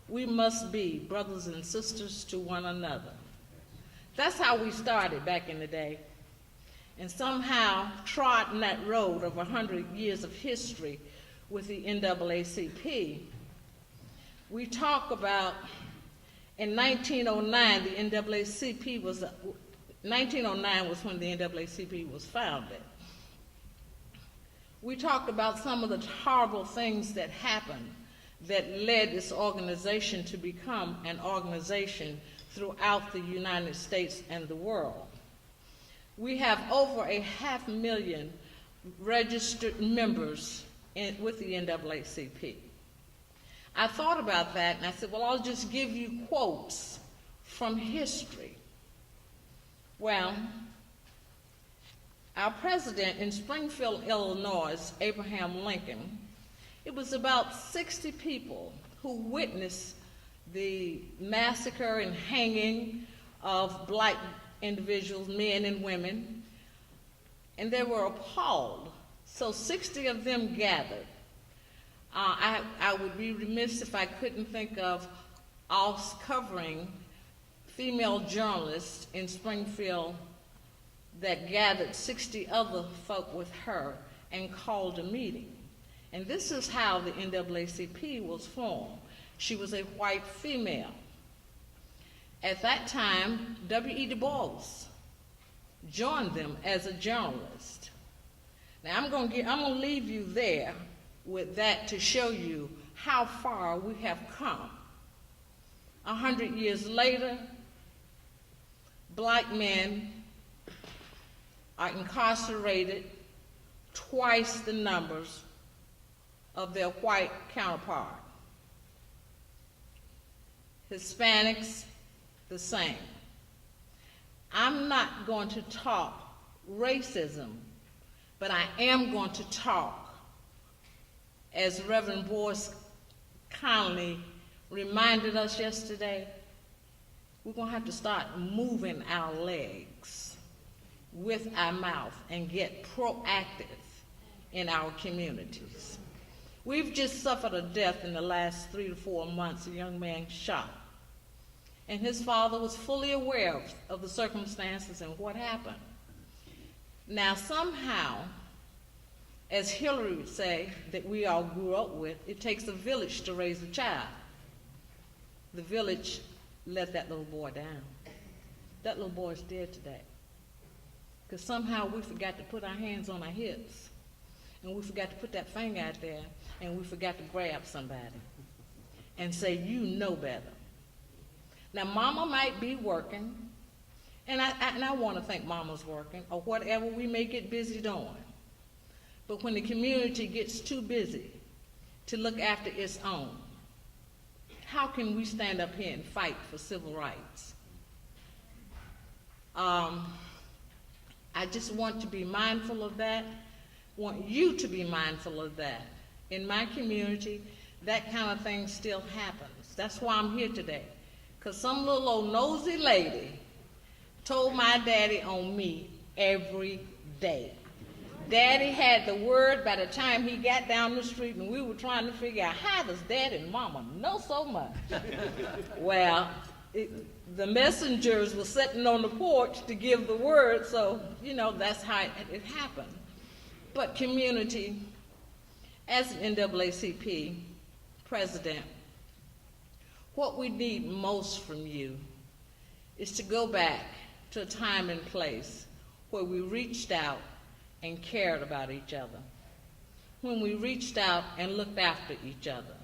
We must be brothers and sisters to one another. That's how we started back in the day. And somehow trod that road of 100 years of history with the NAACP. We talk about in 1909, the NAACP was, 1909 was when the NAACP was founded. We talked about some of the horrible things that happened that led this organization to become an organization throughout the United States and the world. We have over 500,000 registered members with the NAACP. I thought about that and I said, well, I'll just give you quotes from history. Well, our president in Springfield, Illinois, Abraham Lincoln, it was about 60 people who witnessed the massacre and hanging of black individuals, men and women, and they were appalled. So 60 of them gathered. I would be remiss if I couldn't think of us covering female journalists in Springfield that gathered 60 other folk with her and called a meeting. And this is how the NAACP was formed. She was a white female. At that time, W.E. Du Bois joined them as a journalist. Now I'm going to leave you there with that to show you how far we have come. 100 years later, black men are incarcerated twice the numbers of their white counterpart. Hispanics, the same. I'm not going to talk racism, but I am going to talk, as Reverend Boyce kindly reminded us yesterday, we're going to have to start moving our legs with our mouth and get proactive in our communities. We've just suffered a death in the last 3 to 4 months, a young man shot. And his father was fully aware of the circumstances and what happened. Now somehow, as Hillary would say, that we all grew up with, it takes a village to raise a child. The village let that little boy down. That little boy is dead today. Because somehow we forgot to put our hands on our hips, and we forgot to put that finger out there, and we forgot to grab somebody and say, you know better. Now, mama might be working, and I want to think mama's working, or whatever we may get busy doing. But when the community gets too busy to look after its own, how can we stand up here and fight for civil rights? I just want to be mindful of that, want you to be mindful of that. In my community, that kind of thing still happens. That's why I'm here today. Because some little old nosy lady told my daddy on me every day. Daddy had the word by the time he got down the street, and we were trying to figure out, how does Daddy and Mama know so much? Well, the messengers were sitting on the porch to give the word, so, you know, that's how it happened. But community, as an NAACP president, what we need most from you is to go back to a time and place where we reached out and cared about each other, when we reached out and looked after each other.